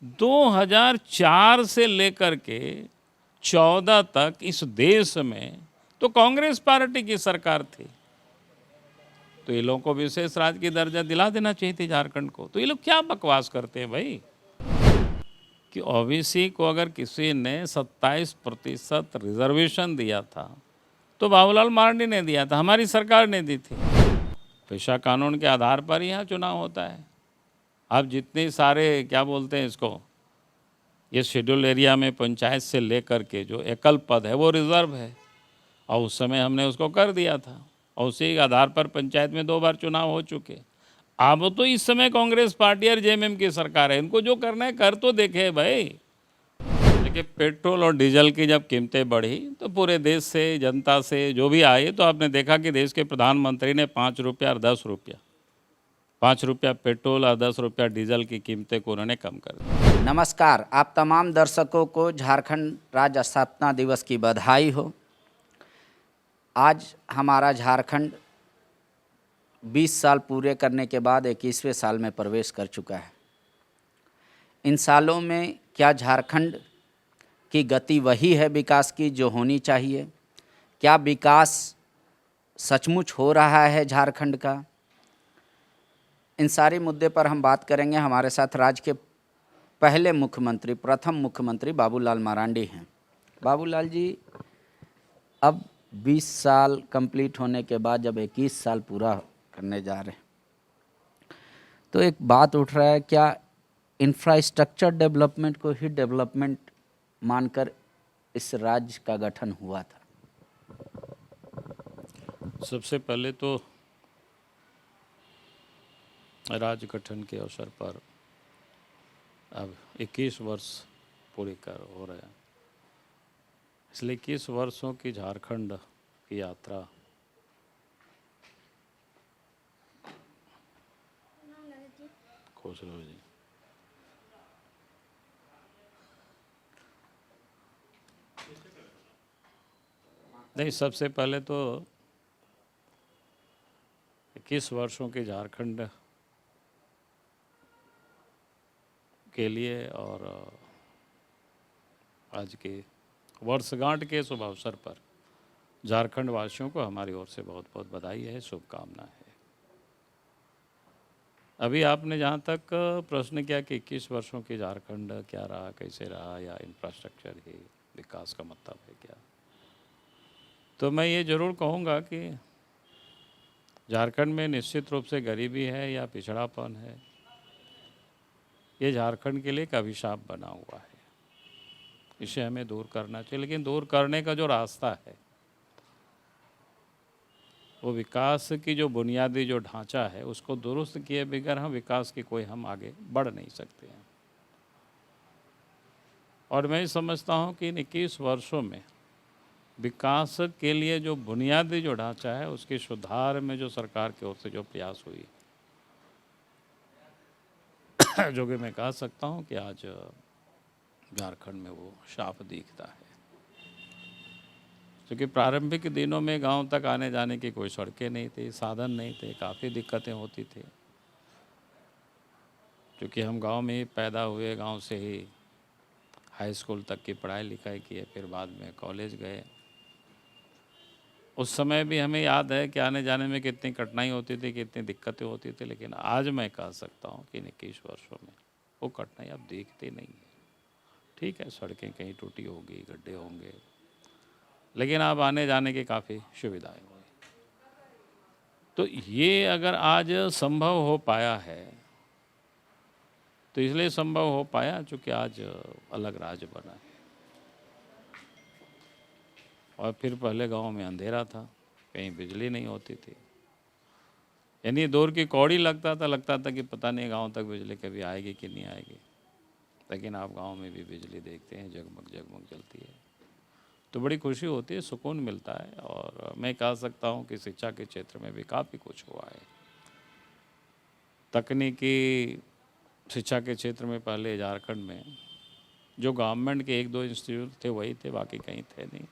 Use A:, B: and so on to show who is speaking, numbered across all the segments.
A: 2004 से लेकर के 14 तक इस देश में तो कांग्रेस पार्टी की सरकार थी, तो ये लोगों को विशेष राज्य की दर्जा दिला देना चाहिए थी झारखंड को। तो ये लोग क्या बकवास करते हैं भाई कि ओबीसी को अगर किसी ने 27% रिजर्वेशन दिया था तो बाबूलाल मरांडी ने दिया था, हमारी सरकार ने दी थी। पेशा कानून के आधार पर यहाँ चुनाव होता है। अब जितने सारे क्या बोलते हैं इसको, ये शेड्यूल एरिया में पंचायत से लेकर के जो एकल पद है वो रिजर्व है, और उस समय हमने उसको कर दिया था, और उसी के आधार पर पंचायत में 2 बार चुनाव हो चुके। अब तो इस समय कांग्रेस पार्टी और जेएमएम की सरकार है, इनको जो करना है कर तो देखे भाई। देखिए, पेट्रोल और डीजल की जब कीमतें बढ़ी तो पूरे देश से, जनता से जो भी आए, तो आपने देखा कि देश के प्रधानमंत्री ने 5 रुपया और 10 रुपया, 5 रुपया पेट्रोल और 10 रुपया डीजल की कीमतें को उन्होंने कम कर दी।
B: नमस्कार, आप तमाम दर्शकों को झारखंड राज्य स्थापना दिवस की बधाई हो। आज हमारा झारखंड 20 साल पूरे करने के बाद 21वें साल में प्रवेश कर चुका है। इन सालों में क्या झारखंड की गति वही है विकास की जो होनी चाहिए? क्या विकास सचमुच हो रहा है झारखंड का? इन सारे मुद्दे पर हम बात करेंगे। हमारे साथ राज्य के पहले मुख्यमंत्री, प्रथम मुख्यमंत्री बाबूलाल मरांडी हैं। बाबूलाल जी, अब 20 साल कंप्लीट होने के बाद जब 21 साल पूरा करने जा रहे हैं, तो एक बात उठ रहा है, क्या इंफ्रास्ट्रक्चर डेवलपमेंट को ही डेवलपमेंट मानकर इस राज्य का गठन हुआ था?
A: सबसे पहले तो राज्य गठन के अवसर पर अब 21 वर्ष पूरे हो रहे हैं, इसलिए 21 वर्षों की झारखंड की यात्रा खुश रहो जी। नहीं, सबसे पहले तो 21 वर्षों के झारखंड के लिए और आज के वर्षगांठ के शुभ अवसर पर झारखंड वासियों को हमारी ओर से बहुत बहुत बधाई है, शुभकामनाएं है। अभी आपने जहाँ तक प्रश्न किया कि 21 वर्षों की झारखंड क्या रहा, कैसे रहा, या इंफ्रास्ट्रक्चर ही विकास का मतलब है क्या, तो मैं ये ज़रूर कहूँगा कि झारखंड में निश्चित रूप से गरीबी है या पिछड़ापन है, ये झारखंड के लिए एक अभिशाप बना हुआ है। इसे हमें दूर करना चाहिए, लेकिन दूर करने का जो रास्ता है वो विकास की जो बुनियादी जो ढांचा है उसको दुरुस्त किए बगैर हम विकास की कोई हम आगे बढ़ नहीं सकते हैं। और मैं समझता हूँ कि इन 21 वर्षों में विकास के लिए जो बुनियादी जो ढांचा है उसके सुधार में जो सरकार की ओर से जो प्रयास हुई, जो कि मैं कह सकता हूँ कि आज झारखंड में वो साफ दिखता है। क्योंकि प्रारंभिक दिनों में गांव तक आने जाने की कोई सड़कें नहीं थी, साधन नहीं थे, काफ़ी दिक्कतें होती थी। क्योंकि हम गांव में ही पैदा हुए, गांव से ही हाई स्कूल तक की पढ़ाई लिखाई किए, फिर बाद में कॉलेज गए। उस समय भी हमें याद है कि आने जाने में कितनी कठिनाई होती थी, कितनी दिक्कतें होती थी, लेकिन आज मैं कह सकता हूँ कि 21 वर्षों में वो कठिनाई अब दिखती नहीं है। ठीक है, सड़कें कहीं टूटी होगी, गड्ढे होंगे, लेकिन अब आने जाने की काफ़ी सुविधाएं हुई। तो ये अगर आज संभव हो पाया है तो इसलिए संभव हो पाया चूँकि आज अलग राज्य बना है। और फिर पहले गांव में अंधेरा था, कहीं बिजली नहीं होती थी, यानी दौर की कौड़ी लगता था कि पता नहीं गांव तक बिजली कभी आएगी कि नहीं आएगी। लेकिन आप गांव में भी बिजली देखते हैं, जगमग जगमग जलती है, तो बड़ी खुशी होती है, सुकून मिलता है। और मैं कह सकता हूं कि शिक्षा के क्षेत्र में भी काफ़ी कुछ हुआ है। तकनीकी शिक्षा के क्षेत्र में पहले झारखंड में जो गवर्नमेंट के 1-2 इंस्टीट्यूट थे वही थे, बाकी कहीं थे नहीं।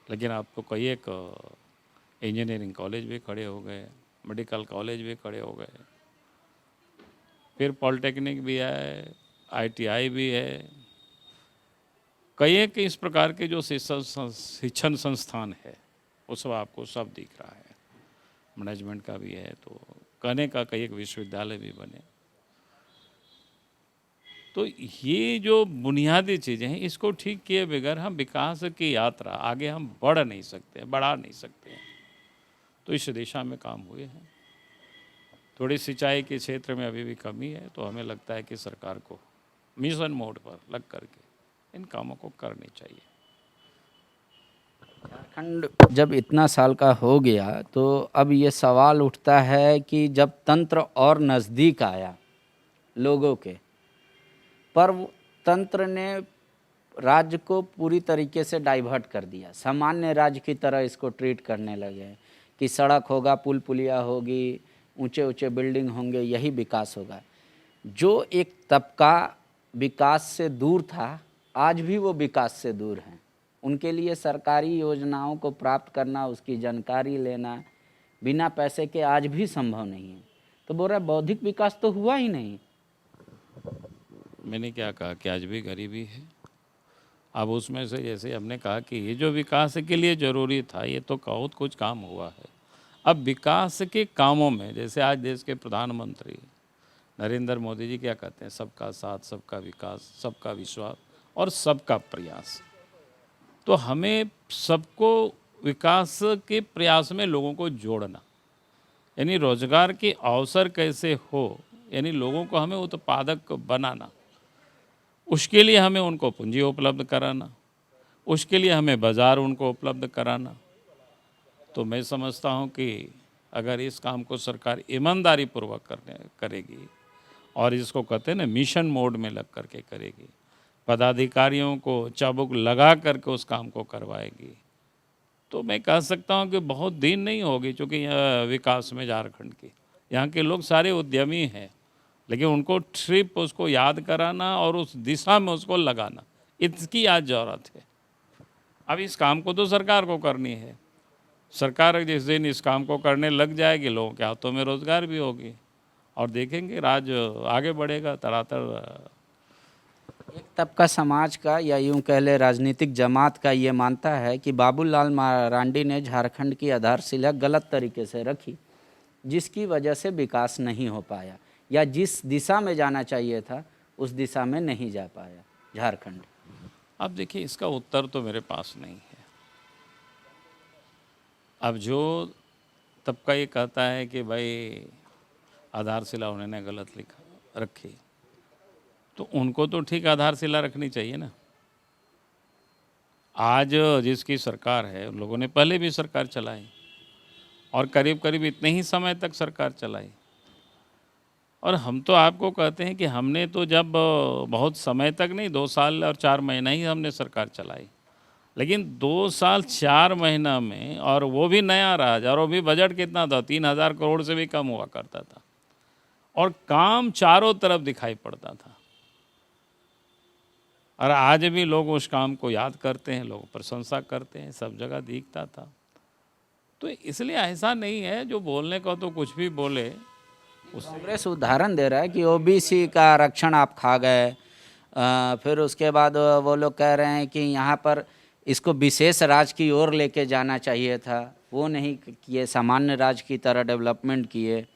A: लेकिन आपको कई एक इंजीनियरिंग कॉलेज भी खड़े हो गए, मेडिकल कॉलेज भी खड़े हो गए, फिर पॉलिटेक्निक भी आए, ITI भी है, कई एक इस प्रकार के जो शिक्षण संस्थान है वो सब आपको सब दिख रहा है। मैनेजमेंट का भी है, तो कहने का कई एक विश्वविद्यालय भी बने। तो ये जो बुनियादी चीज़ें हैं, इसको ठीक किए बगैर हम विकास की यात्रा आगे हम बढ़ा नहीं सकते हैं। तो इस दिशा में काम हुए हैं। थोड़ी सिंचाई के क्षेत्र में अभी भी कमी है, तो हमें लगता है कि सरकार को मिशन मोड पर लग करके इन कामों को करनी चाहिए।
B: झारखंड जब इतना साल का हो गया तो अब ये सवाल उठता है कि जब तंत्र और नज़दीक आया लोगों के, पर तंत्र ने राज्य को पूरी तरीके से डाइवर्ट कर दिया, सामान्य राज्य की तरह इसको ट्रीट करने लगे कि सड़क होगा, पुल पुलिया होगी, ऊंचे ऊंचे बिल्डिंग होंगे, यही विकास होगा। जो एक तबका विकास से दूर था, आज भी वो विकास से दूर हैं। उनके लिए सरकारी योजनाओं को प्राप्त करना, उसकी जानकारी लेना बिना पैसे के आज भी संभव नहीं है। तो बोल रहा बौद्धिक विकास तो हुआ ही नहीं।
A: मैंने क्या कहा कि आज भी गरीबी है। अब उसमें से जैसे हमने कहा कि ये जो विकास के लिए ज़रूरी था, ये तो बहुत कुछ काम हुआ है। अब विकास के कामों में जैसे आज देश के प्रधानमंत्री नरेंद्र मोदी जी क्या कहते हैं, सबका साथ, सबका विकास, सबका विश्वास और सबका प्रयास। तो हमें सबको विकास के प्रयास में लोगों को जोड़ना, यानी रोजगार के अवसर कैसे हो, यानी लोगों को हमें उत्पादक बनाना, उसके लिए हमें उनको पूंजी उपलब्ध कराना, उसके लिए हमें बाज़ार उनको उपलब्ध कराना। तो मैं समझता हूँ कि अगर इस काम को सरकार ईमानदारी पूर्वक करेगी और इसको कहते हैं ना मिशन मोड में लग करके करेगी, पदाधिकारियों को चाबुक लगा करके उस काम को करवाएगी, तो मैं कह सकता हूँ कि बहुत दिन नहीं होगी। चूँकि विकास में झारखंड की यहाँ के लोग सारे उद्यमी हैं, लेकिन उनको ट्रिप उसको याद कराना और उस दिशा में उसको लगाना, इसकी आज ज़रूरत है। अब इस काम को तो सरकार को करनी है। सरकार जिस दिन इस काम को करने लग जाएगी, लोगों के हाथों में रोज़गार भी होगी और देखेंगे राज्य आगे बढ़ेगा तड़ातड़।
B: एक तबका समाज का या यूं कह ले राजनीतिक जमात का ये मानता है कि बाबूलाल मरांडी ने झारखंड की आधारशिला गलत तरीके से रखी, जिसकी वजह से विकास नहीं हो पाया, या जिस दिशा में जाना चाहिए था उस दिशा में नहीं जा पाया झारखंड।
A: अब देखिए, इसका उत्तर तो मेरे पास नहीं है। अब जो तबका ये कहता है कि भाई आधारशिला उन्होंने गलत रखी, तो उनको तो ठीक आधारशिला रखनी चाहिए ना। आज जिसकी सरकार है, उन लोगों ने पहले भी सरकार चलाई और करीब करीब इतने ही समय तक सरकार चलाई। और हम तो आपको कहते हैं कि हमने तो जब बहुत समय तक नहीं, 2 साल और 4 महीना ही हमने सरकार चलाई, लेकिन 2 साल 4 महीना में, और वो भी नया राज, और वो भी बजट कितना था, 3,000 करोड़ से भी कम हुआ करता था, और काम चारों तरफ दिखाई पड़ता था। और आज भी लोग उस काम को याद करते हैं, लोग प्रशंसा करते हैं, सब जगह दिखता था। तो इसलिए ऐसा नहीं है जो बोलने को तो कुछ भी बोले।
B: कांग्रेस उदाहरण दे रहा है कि ओबीसी का आरक्षण आप खा गए, फिर उसके बाद वो लोग कह रहे हैं कि यहाँ पर इसको विशेष राज्य की ओर लेके जाना चाहिए था, वो नहीं किए, सामान्य राज्य की तरह डेवलपमेंट किए।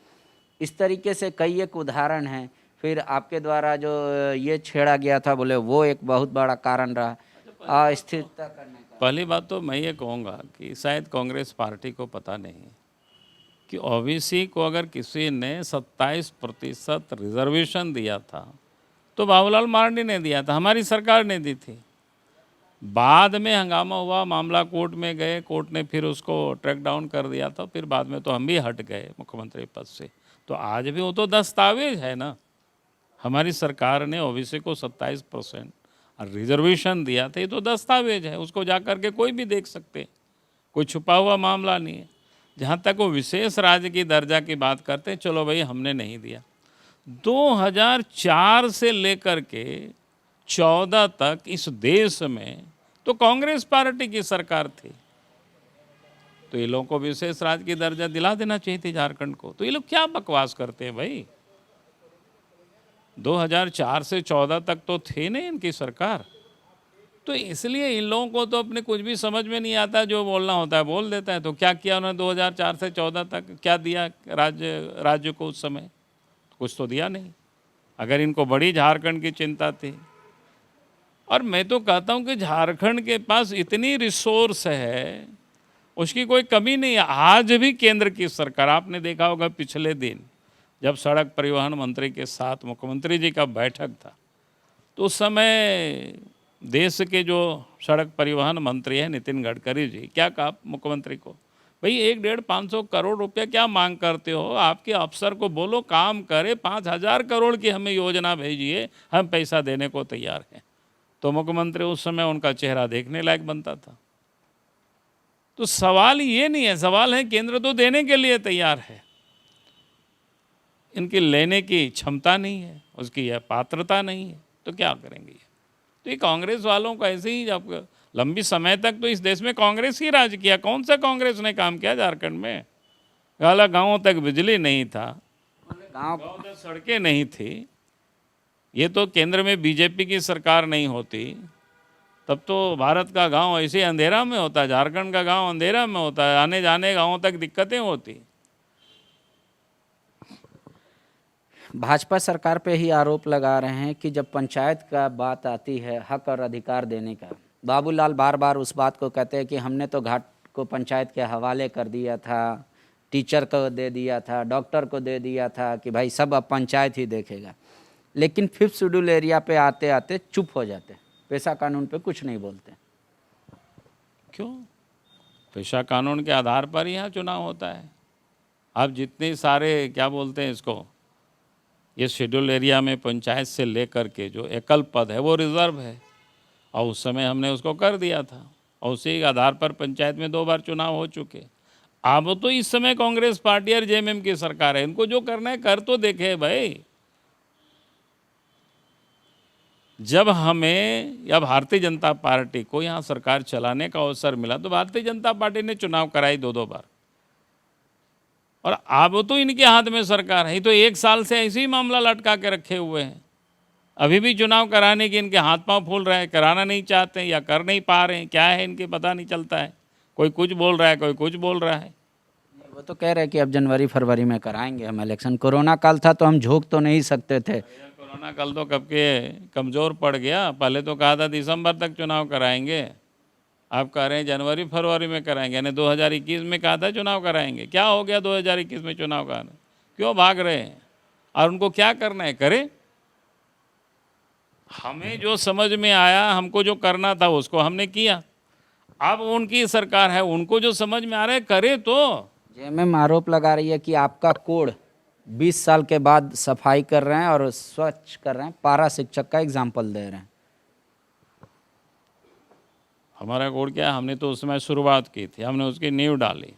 B: इस तरीके से कई एक उदाहरण हैं। फिर आपके द्वारा जो ये छेड़ा गया था, बोले वो एक बहुत बड़ा कारण रहा अस्थिरता करने का।
A: पहली बात तो मैं ये कहूँगा कि शायद कांग्रेस पार्टी को पता नहीं कि ओबीसी को अगर किसी ने 27% रिजर्वेशन दिया था तो बाबूलाल मरांडी ने दिया था, हमारी सरकार ने दी थी। बाद में हंगामा हुआ, मामला कोर्ट में गए, कोर्ट ने फिर उसको ट्रैक डाउन कर दिया था, फिर बाद में तो हम भी हट गए मुख्यमंत्री पद से। तो आज भी वो तो दस्तावेज है ना, हमारी सरकार ने ओबीसी को 27% रिजर्वेशन दिया था, ये तो दस्तावेज है, उसको जा कर के कोई भी देख सकते, कोई छुपा हुआ मामला नहीं है। जहाँ तक वो विशेष राज्य की दर्जा की बात करते हैं, चलो भाई हमने नहीं दिया। 2004 से लेकर के 14 तक इस देश में तो कांग्रेस पार्टी की सरकार थी, तो ये लोगों को विशेष राज्य की दर्जा दिला देना चाहिए थी झारखंड को। तो ये लोग क्या बकवास करते हैं भाई। 2004 से 14 तक तो थे नहीं इनकी सरकार, तो इसलिए इन लोगों को तो अपने कुछ भी समझ में नहीं आता, जो बोलना होता है बोल देता है। तो क्या किया उन्होंने 2004 से 14 तक, क्या दिया राज्य को उस समय? कुछ तो दिया नहीं, अगर इनको बड़ी झारखंड की चिंता थी। और मैं तो कहता हूँ कि झारखंड के पास इतनी रिसोर्स है, उसकी कोई कमी नहीं है। आज भी केंद्र की सरकार, आपने देखा होगा पिछले दिन जब सड़क परिवहन मंत्री के साथ मुख्यमंत्री जी का बैठक था, तो उस समय देश के जो सड़क परिवहन मंत्री हैं नितिन गडकरी जी, क्या कहा मुख्यमंत्री को, भाई 1-1.5-500 करोड़ रुपया क्या मांग करते हो, आपके अफसर को बोलो काम करे, 5,000 करोड़ की हमें योजना भेजिए, हम पैसा देने को तैयार हैं। तो मुख्यमंत्री उस समय उनका चेहरा देखने लायक बनता था। तो सवाल ये नहीं है, सवाल है केंद्र तो देने के लिए तैयार है, इनकी लेने की क्षमता नहीं है, उसकी यह पात्रता नहीं है, तो क्या करेंगे ये? तो ये कांग्रेस वालों का ऐसे ही, जब लंबी समय तक तो इस देश में कांग्रेस ही राज किया। कौन सा कांग्रेस ने काम किया झारखंड में? गाँव तक बिजली नहीं था, गाँव तक सड़कें नहीं थी। ये तो केंद्र में बीजेपी की सरकार नहीं होती तब तो भारत का गांव ऐसे ही अंधेरा में होता है, झारखंड का गांव अंधेरा में होता है, आने जाने गाँव तक दिक्कतें होती।
B: भाजपा सरकार पे ही आरोप लगा रहे हैं कि जब पंचायत का बात आती है हक और अधिकार देने का, बाबूलाल बार बार उस बात को कहते हैं कि हमने तो घाट को पंचायत के हवाले कर दिया था, टीचर को दे दिया था, डॉक्टर को दे दिया था कि भाई सब अब पंचायत ही देखेगा। लेकिन 5th शेड्यूल एरिया पे आते आते चुप हो जाते, पेशा कानून पे कुछ नहीं बोलते।
A: क्यों? पेशा कानून के आधार पर यहाँ चुनाव होता है। अब जितने सारे क्या बोलते हैं इसको, ये शेड्यूल एरिया में पंचायत से लेकर के जो एकल पद है वो रिजर्व है, और उस समय हमने उसको कर दिया था, और उसी के आधार पर पंचायत में 2 बार चुनाव हो चुके। अब तो इस समय कांग्रेस पार्टी और जेएमएम की सरकार है, इनको जो करना है कर तो देखे भाई। जब हमें या भारतीय जनता पार्टी को यहाँ सरकार चलाने का अवसर मिला तो भारतीय जनता पार्टी ने चुनाव कराई 2-2 बार, और अब तो इनके हाथ में सरकार है। तो 1 साल से ऐसे ही मामला लटका के रखे हुए हैं, अभी भी चुनाव कराने के इनके हाथ पांव फूल रहे हैं, कराना नहीं चाहते या कर नहीं पा रहे हैं, क्या है इनके पता नहीं चलता है। कोई कुछ बोल रहा है, कोई कुछ बोल रहा है।
B: वो तो कह रहे हैं कि अब जनवरी फरवरी में कराएंगे हम इलेक्शन। कोरोना काल था तो हम झोंक तो नहीं सकते थे।
A: कोरोना काल तो कब के कमज़ोर पड़ गया। पहले तो कहा था दिसंबर तक चुनाव कराएंगे, आप कह रहे हैं जनवरी फरवरी में कराएंगे, यानी 2021 में कहा था चुनाव कराएंगे। क्या हो गया 2021 में चुनाव कराने? क्यों भाग रहे हैं? और उनको क्या करना है करें। हमें जो समझ में आया, हमको जो करना था उसको हमने किया। अब उनकी सरकार है, उनको जो समझ में आ रहा है करे तो।
B: जेएमएम आरोप लगा रही है कि आपका कोड 20 साल के बाद सफाई कर रहे हैं और स्वच्छ कर रहे हैं, पारा शिक्षक का एग्जाम्पल दे रहे हैं।
A: हमारा कोड क्या है, हमने तो उस समय शुरुआत की थी, हमने उसकी नींव डाली।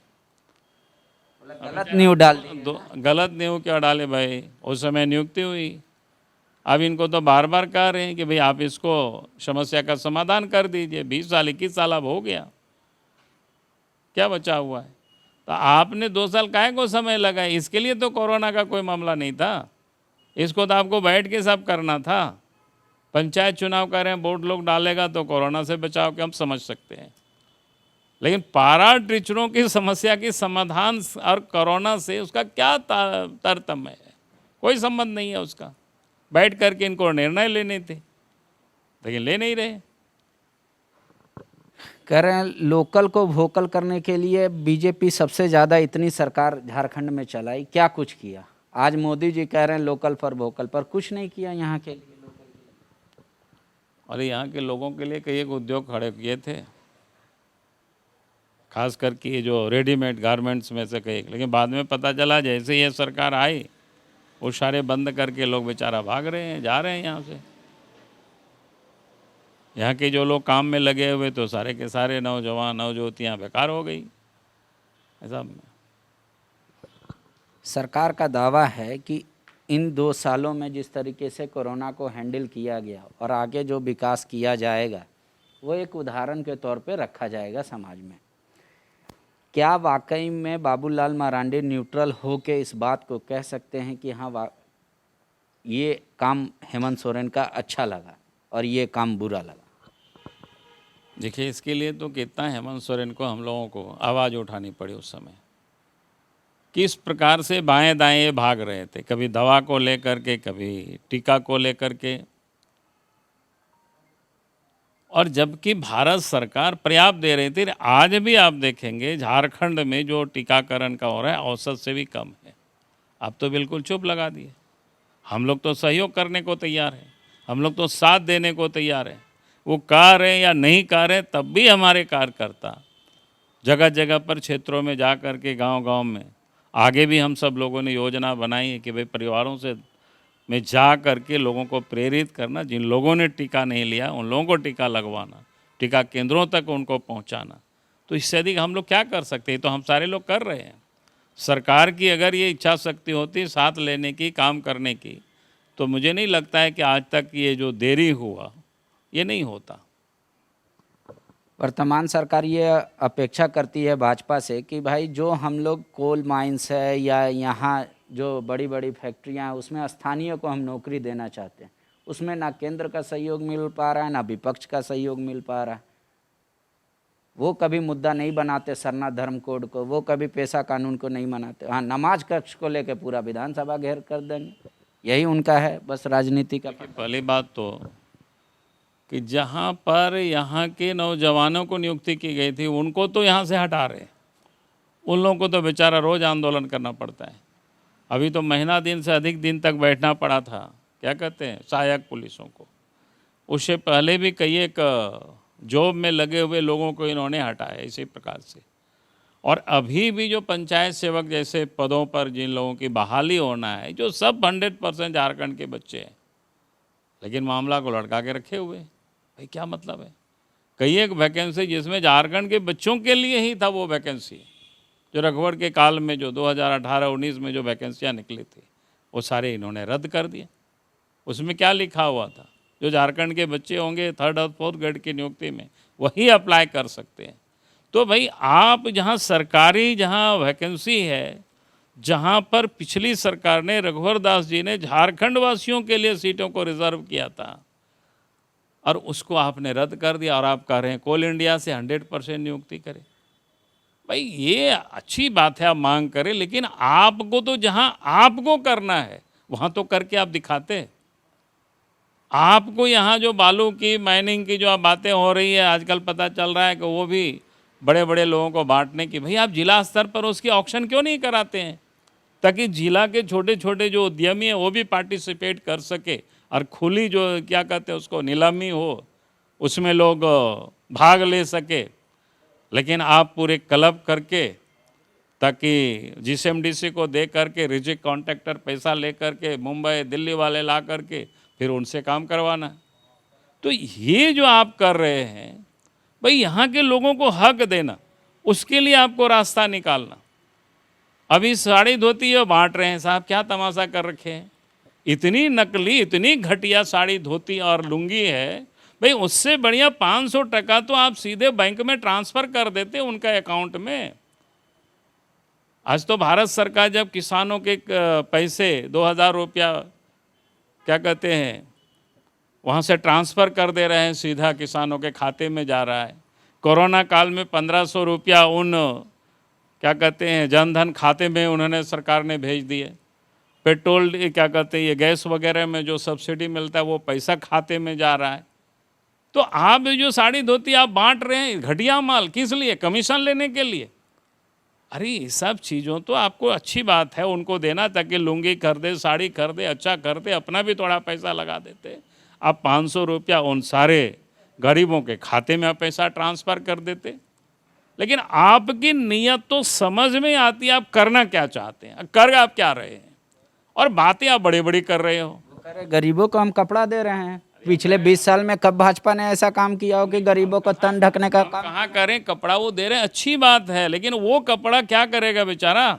B: गलत नींव डाल दी।
A: गलत नींव क्या डाले भाई, उस समय नियुक्ति हुई। अब इनको तो बार बार कह रहे हैं कि भाई आप इसको समस्या का समाधान कर दीजिए। 20 साल 21 साल अब हो गया, क्या बचा हुआ है? तो आपने 2 साल काहे को समय लगा? इसके लिए तो कोरोना का कोई मामला नहीं था, इसको तो आपको बैठ के सब करना था। पंचायत चुनाव कर रहे हैं, वोट लोग डालेगा तो कोरोना से बचाव के हम समझ सकते हैं, लेकिन पारा टीचरों की समस्या की समाधान और कोरोना से उसका क्या तारतम्य है? कोई संबंध नहीं है उसका। बैठ करके इनको निर्णय लेने थे, लेकिन ले नहीं रहे।
B: कह रहे हैं लोकल को वोकल करने के लिए बीजेपी सबसे ज़्यादा इतनी सरकार झारखंड में चलाई, क्या कुछ किया? आज मोदी जी कह रहे हैं लोकल फॉर वोकल, पर कुछ नहीं किया यहाँ के लिए।
A: और यहाँ के लोगों के लिए कई एक उद्योग खड़े किए थे, खास करके ये जो रेडीमेड गारमेंट्स में से कई, लेकिन बाद में पता चला जैसे ये सरकार आई वो सारे बंद करके लोग बेचारा भाग रहे हैं, जा रहे हैं यहाँ से। यहाँ के जो लोग काम में लगे हुए तो सारे के सारे नौजवान नवज्योतियाँ बेकार हो गई। ऐसा
B: सरकार का दावा है कि इन 2 सालों में जिस तरीके से कोरोना को हैंडल किया गया और आगे जो विकास किया जाएगा वो एक उदाहरण के तौर पे रखा जाएगा समाज में। क्या वाकई में बाबूलाल मरांडी न्यूट्रल हो के इस बात को कह सकते हैं कि हाँ ये काम हेमंत सोरेन का अच्छा लगा और ये काम बुरा लगा?
A: देखिए, इसके लिए तो कितना हेमंत सोरेन को हम लोगों को आवाज़ उठानी पड़ी उस समय। किस प्रकार से बाएं दाएं ये भाग रहे थे, कभी दवा को लेकर के, कभी टीका को लेकर के। और जबकि भारत सरकार पर्याप्त दे रही थी, आज भी आप देखेंगे झारखंड में जो टीकाकरण का हो रहा है औसत से भी कम है। आप तो बिल्कुल चुप लगा दिए। हम लोग तो सहयोग करने को तैयार हैं, हम लोग तो साथ देने को तैयार हैं। वो कह रहे हैं या नहीं कह रहे, तब भी हमारे कार्यकर्ता जगह जगह पर क्षेत्रों में जा कर के, गांव-गांव में, आगे भी हम सब लोगों ने योजना बनाई है कि भाई परिवारों से में जा कर के लोगों को प्रेरित करना, जिन लोगों ने टीका नहीं लिया उन लोगों को टीका लगवाना, टीका केंद्रों तक उनको पहुंचाना। तो इससे अधिक हम लोग क्या कर सकते हैं? तो हम सारे लोग कर रहे हैं। सरकार की अगर ये इच्छा शक्ति होती साथ लेने की, काम करने की, तो मुझे नहीं लगता है कि आज तक ये जो देरी हुआ ये नहीं होता।
B: वर्तमान सरकार ये अपेक्षा करती है भाजपा से कि भाई जो हम लोग कोल माइंस है या यहाँ जो बड़ी बड़ी फैक्ट्रियाँ हैं उसमें स्थानीय को हम नौकरी देना चाहते हैं, उसमें ना केंद्र का सहयोग मिल पा रहा है ना विपक्ष का सहयोग मिल पा रहा है। वो कभी मुद्दा नहीं बनाते सरना धर्म कोड को, वो कभी पेशा कानून को नहीं मनाते। हाँ, नमाज कक्ष को लेकर पूरा विधानसभा घेर कर देंगे, यही उनका है बस राजनीति का।
A: पहली बात तो कि जहाँ पर यहाँ के नौजवानों को नियुक्ति की गई थी उनको तो यहाँ से हटा रहे, उन लोगों को तो बेचारा रोज़ आंदोलन करना पड़ता है। अभी तो महीना दिन से अधिक दिन तक बैठना पड़ा था, क्या कहते हैं, सहायक पुलिसों को। उससे पहले भी कई एक जॉब में लगे हुए लोगों को इन्होंने हटाया इसी प्रकार से। और अभी भी जो पंचायत सेवक जैसे पदों पर जिन लोगों की बहाली होना है, जो सब 100% झारखंड के बच्चे हैं, लेकिन मामला को लटका के रखे हुए। भाई क्या मतलब है? कई एक वैकेंसी जिसमें झारखंड के बच्चों के लिए ही था, वो वैकेंसी जो रघुवर के काल में जो 2018-19 में जो वैकेंसियाँ निकली थी वो सारे इन्होंने रद्द कर दिए। उसमें क्या लिखा हुआ था? जो झारखंड के बच्चे होंगे 3rd और 4th ग्रेड की नियुक्ति में वही अप्लाई कर सकते हैं। तो भाई आप जहाँ सरकारी जहाँ वैकेंसी है, जहाँ पर पिछली सरकार ने, रघुवर दास जी ने झारखंड वासियों के लिए सीटों को रिजर्व किया था और उसको आपने रद्द कर दिया और आप कह रहे हैं कोल इंडिया से 100% नियुक्ति करें। भाई ये अच्छी बात है, आप मांग करें, लेकिन आपको तो जहाँ आपको करना है वहाँ तो करके आप दिखाते। आपको यहाँ जो बालू की माइनिंग की जो आप बातें हो रही है, आजकल पता चल रहा है कि वो भी बड़े बड़े लोगों को बांटने की, भाई आप जिला स्तर पर उसकी ऑक्शन क्यों नहीं कराते हैं, ताकि जिला के छोटे छोटे जो उद्यमी हैं वो भी पार्टिसिपेट कर सके और खुली जो क्या कहते हैं उसको नीलामी हो, उसमें लोग भाग ले सके। लेकिन आप पूरे क्लब करके, ताकि जीएसएमडीसी को दे करके रिजिक कॉन्ट्रैक्टर पैसा ले करके मुंबई दिल्ली वाले ला करके फिर उनसे काम करवाना। तो ये जो आप कर रहे हैं, भाई यहाँ के लोगों को हक देना, उसके लिए आपको रास्ता निकालना। अभी साड़ी धोती ये बांट रहे हैं, साहब क्या तमाशा कर रखे हैं? इतनी नकली, इतनी घटिया साड़ी धोती और लुंगी है, भाई उससे बढ़िया 500 टका तो आप सीधे बैंक में ट्रांसफ़र कर देते उनका अकाउंट में। आज तो भारत सरकार जब किसानों के पैसे 2000 रुपया क्या कहते हैं वहाँ से ट्रांसफ़र कर दे रहे हैं, सीधा किसानों के खाते में जा रहा है। कोरोना काल में 1500 रुपया उन क्या कहते हैं जनधन खाते में उन्होंने, सरकार ने भेज दिए। पेट्रोल क्या कहते हैं ये गैस वगैरह में जो सब्सिडी मिलता है वो पैसा खाते में जा रहा है। तो आप जो साड़ी धोती आप बांट रहे हैं घटिया माल, किस लिए? कमीशन लेने के लिए। अरे ये सब चीज़ों तो आपको अच्छी बात है उनको देना, ताकि लुंगी खरीदे, साड़ी खरीदे, अच्छा खरीदे, अपना भी थोड़ा पैसा लगा देते। आप 500 रुपया उन सारे गरीबों के खाते में आप पैसा ट्रांसफ़र कर देते। लेकिन आपकी नीयत तो समझ में आती है, आप करना क्या चाहते हैं, कर आप क्या रहे हैं, और बातें आप बड़ी बड़ी कर रहे हो।
B: गरीबों को हम कपड़ा दे रहे हैं। पिछले 20 साल में कब भाजपा ने ऐसा काम किया हो कि गरीबों को तन ढकने का काम?
A: कहाँ करें, कपड़ा वो दे रहे हैं, अच्छी बात है, लेकिन वो कपड़ा क्या करेगा बेचारा?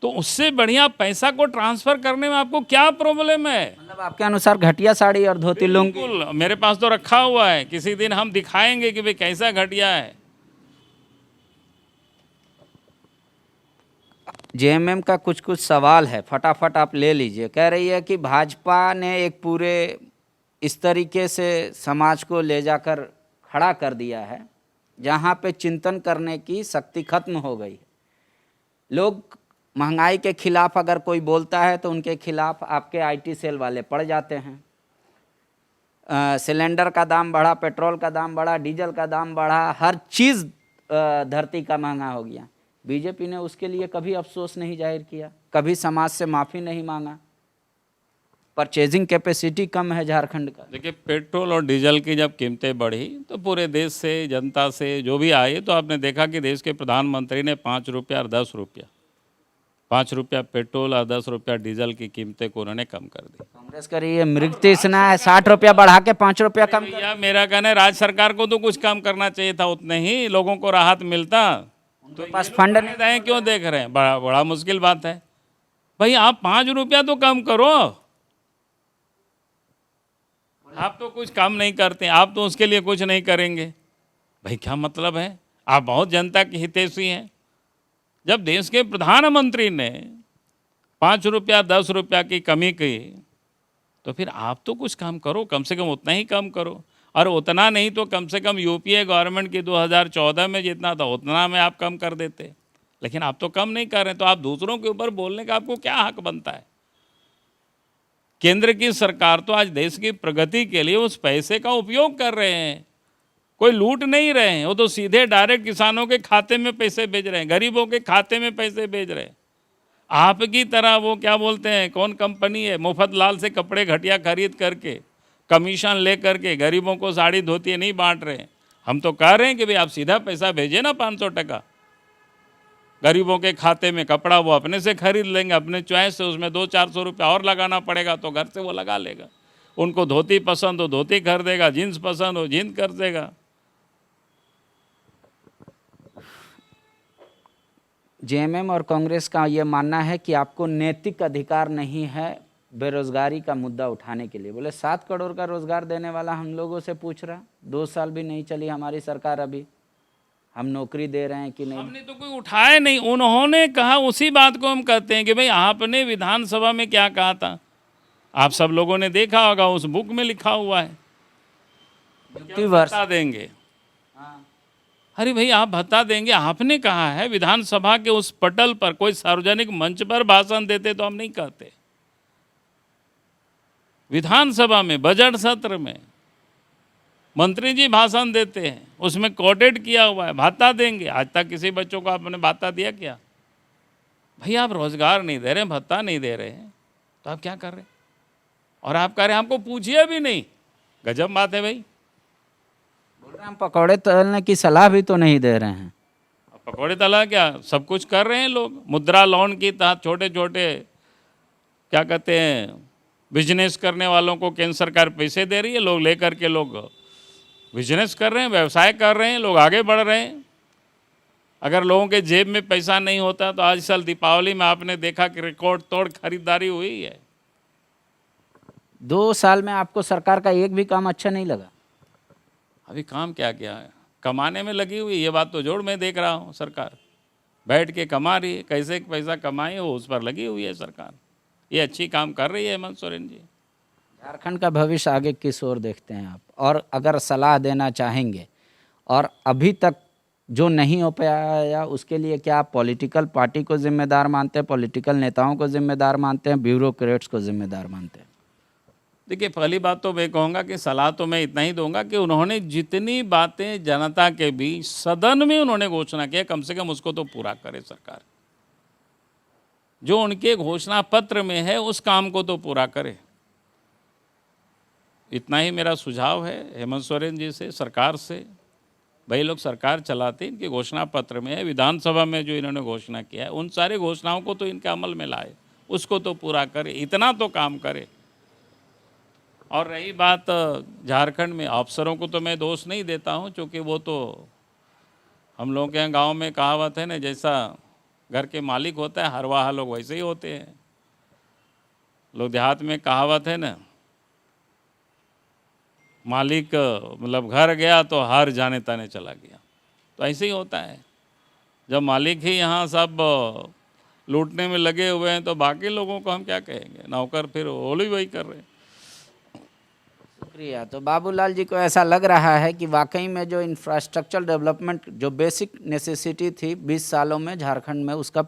A: तो उससे बढ़िया पैसा को ट्रांसफ़र करने में आपको क्या प्रॉब्लम है?
B: मतलब आपके अनुसार घटिया साड़ी और धोती लुंगी?
A: बिल्कुल, मेरे पास तो रखा हुआ है, किसी दिन हम दिखाएंगे कि भाई कैसा घटिया है।
B: जेएमएम का कुछ कुछ सवाल है, फटाफट आप ले लीजिए। कह रही है कि भाजपा ने एक पूरे इस तरीके से समाज को ले जाकर खड़ा कर दिया है जहाँ पे चिंतन करने की शक्ति खत्म हो गई है। लोग महंगाई के खिलाफ अगर कोई बोलता है तो उनके खिलाफ आपके आईटी सेल वाले पड़ जाते हैं। सिलेंडर का दाम बढ़ा, पेट्रोल का दाम बढ़ा, डीजल का दाम बढ़ा, हर चीज़ धरती का महंगा हो गया। बीजेपी ने उसके लिए कभी अफसोस नहीं जाहिर किया, कभी समाज से माफ़ी नहीं मांगा। परचेजिंग कैपेसिटी कम है झारखंड का।
A: देखिए, पेट्रोल और डीजल की जब कीमतें बढ़ी तो पूरे देश से, जनता से जो भी आए, तो आपने देखा कि देश के प्रधानमंत्री ने 5 रुपया और 10 रुपया, 5 रुपया पेट्रोल और 10 रुपया डीजल की कीमतें को उन्होंने कम कर दी।
B: कांग्रेस का ये मृगतृष्णा है, 60 रुपया बढ़ा के 5 रुपया कम कर।
A: भैया, मेरा कहना है राज्य सरकार को तो कुछ काम करना चाहिए था, उतने ही लोगों को राहत मिलता।
B: उनके पास फंड नहीं।
A: नहीं क्यों देख रहे हैं? बड़ा मुश्किल बात है भाई। आप 5 रुपया तो कम करो। आप तो कुछ काम नहीं करते, आप तो उसके लिए कुछ नहीं करेंगे। भाई क्या मतलब है? आप बहुत जनता के हितैषी हैं। जब देश के प्रधानमंत्री ने 5 रुपया 10 रुपया की कमी की, तो फिर आप तो कुछ काम करो, कम से कम उतना ही कम करो। और उतना नहीं तो कम से कम यूपीए गवर्नमेंट की 2014 में जितना था उतना में आप कम कर देते। लेकिन आप तो कम नहीं कर रहे, तो आप दूसरों के ऊपर बोलने का आपको क्या हक बनता है? केंद्र की सरकार तो आज देश की प्रगति के लिए उस पैसे का उपयोग कर रहे हैं, कोई लूट नहीं रहे हैं। वो तो सीधे डायरेक्ट किसानों के खाते में पैसे भेज रहे हैं, गरीबों के खाते में पैसे भेज रहे हैं। आपकी तरह वो क्या बोलते हैं, कौन कंपनी है, मुफ्त लाल से कपड़े घटिया खरीद करके कमीशन ले करके गरीबों को साड़ी धोती नहीं बांट रहे हैं। हम तो कह रहे हैं कि भाई आप सीधा पैसा भेजिए ना, 500 टका गरीबों के खाते में। कपड़ा वो अपने से खरीद लेंगे, अपने चॉइस से। उसमें 200-400 रुपया और लगाना पड़ेगा तो घर से वो लगा लेगा। उनको धोती पसंद हो धोती खरीदेगा, जीन्स पसंद हो जीन्स खरीदेगा।
B: जेएमएम और कांग्रेस का ये मानना है कि आपको नैतिक अधिकार नहीं है बेरोजगारी का मुद्दा उठाने के लिए। बोले 7 करोड़ का रोजगार देने वाला हम लोगों से पूछ रहा, 2 साल भी नहीं चली हमारी सरकार, अभी हम नौकरी दे रहे हैं कि नहीं?
A: हमने तो कोई उठाया नहीं, उन्होंने कहा। उसी बात को हम कहते हैं कि भाई आपने विधानसभा में क्या कहा था, आप सब लोगों ने देखा होगा, उस बुक में लिखा हुआ है। भत्ता देंगे। अरे भाई आप भत्ता देंगे, आपने कहा है। विधानसभा के उस पटल पर, कोई सार्वजनिक मंच पर भाषण देते तो हम नहीं कहते। विधानसभा में बजट सत्र में मंत्री जी भाषण देते हैं, उसमें कोटेड किया हुआ है भत्ता देंगे। आज तक किसी बच्चों को आपने भत्ता दिया क्या? भाई आप रोजगार नहीं दे रहे हैं, भत्ता नहीं दे रहे हैं, तो आप क्या कर रहे हैं? और आप कह रहे हैं हमको पूछिए भी नहीं। गजब बात है भाई।
B: बोल रहे हम पकौड़े तलने की सलाह भी तो नहीं दे रहे हैं।
A: पकौड़े तला क्या, सब कुछ कर रहे हैं लोग। मुद्रा लोन की तहत छोटे छोटे क्या कहते हैं बिजनेस करने वालों को केंद्र सरकार पैसे दे रही है, लोग लेकर के लोग बिजनेस कर रहे हैं, व्यवसाय कर रहे हैं, लोग आगे बढ़ रहे हैं। अगर लोगों के जेब में पैसा नहीं होता तो आज साल दीपावली में आपने देखा कि रिकॉर्ड तोड़ खरीदारी हुई है।
B: 2 साल में आपको सरकार का एक भी काम अच्छा नहीं लगा?
A: अभी काम क्या क्या है, कमाने में लगी हुई। ये बात तो जोड़ में देख रहा हूँ, सरकार बैठ के कमा रही है। कैसे पैसा कमाए हो उस पर लगी हुई है सरकार। ये अच्छी काम कर रही है हेमंत सोरेन जी।
B: झारखंड का भविष्य आगे किस ओर देखते हैं आप? और अगर सलाह देना चाहेंगे, और अभी तक जो नहीं हो पाया उसके लिए क्या आप पॉलिटिकल पार्टी को जिम्मेदार मानते हैं, पॉलिटिकल नेताओं को जिम्मेदार मानते हैं, ब्यूरोक्रेट्स को जिम्मेदार मानते हैं?
A: देखिए, पहली बात तो मैं कहूँगा कि सलाह तो मैं इतना ही दूंगा कि उन्होंने जितनी बातें जनता के बीच सदन में उन्होंने घोषणा किया, कम से कम उसको तो पूरा करे सरकार। जो उनके घोषणा पत्र में है उस काम को तो पूरा करे। इतना ही मेरा सुझाव है हेमंत सोरेन जी से, सरकार से। भाई लोग सरकार चलाते, इनके घोषणा पत्र में है, विधानसभा में जो इन्होंने घोषणा किया है उन सारे घोषणाओं को तो इनके अमल में लाए, उसको तो पूरा करे, इतना तो काम करे। और रही बात झारखंड में, अफसरों को तो मैं दोष नहीं देता हूँ, क्योंकि वो तो हम लोगों के यहाँ गाँव में कहावत है ना, जैसा घर के मालिक होता है हरवाहा लोग वैसे ही होते हैं। लोग देहात में कहावत है ना, मालिक मतलब घर गया तो हार जाने ताने चला गया। तो ऐसे ही होता है, जब मालिक ही यहाँ सब लूटने में लगे हुए हैं, तो बाकी लोगों को हम क्या कहेंगे? नौकर फिर होली वही कर रहे हैं।
B: शुक्रिया। तो बाबूलाल जी को ऐसा लग रहा है कि वाकई में जो इंफ्रास्ट्रक्चर डेवलपमेंट, जो बेसिक नेसेसिटी थी 20 सालों में झारखंड में, उसका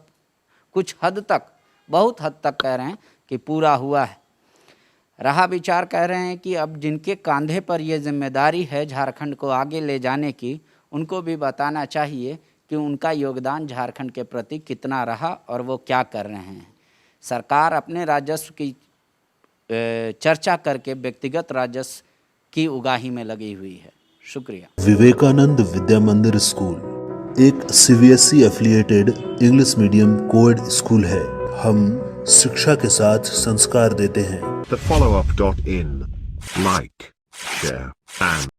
B: कुछ हद तक, बहुत हद तक कह रहे हैं कि पूरा हुआ है। रहा विचार कह रहे हैं कि अब जिनके कंधे पर ये जिम्मेदारी है झारखंड को आगे ले जाने की, उनको भी बताना चाहिए कि उनका योगदान झारखंड के प्रति कितना रहा और वो क्या कर रहे हैं। सरकार अपने राजस्व की चर्चा करके व्यक्तिगत राजस्व की उगाही में लगी हुई है। शुक्रिया।
C: विवेकानंद विद्या मंदिर स्कूल एक CBSE affiliated English medium coed school है। हम शिक्षा के साथ संस्कार देते हैं।
D: The follow-up.in. Like, share, and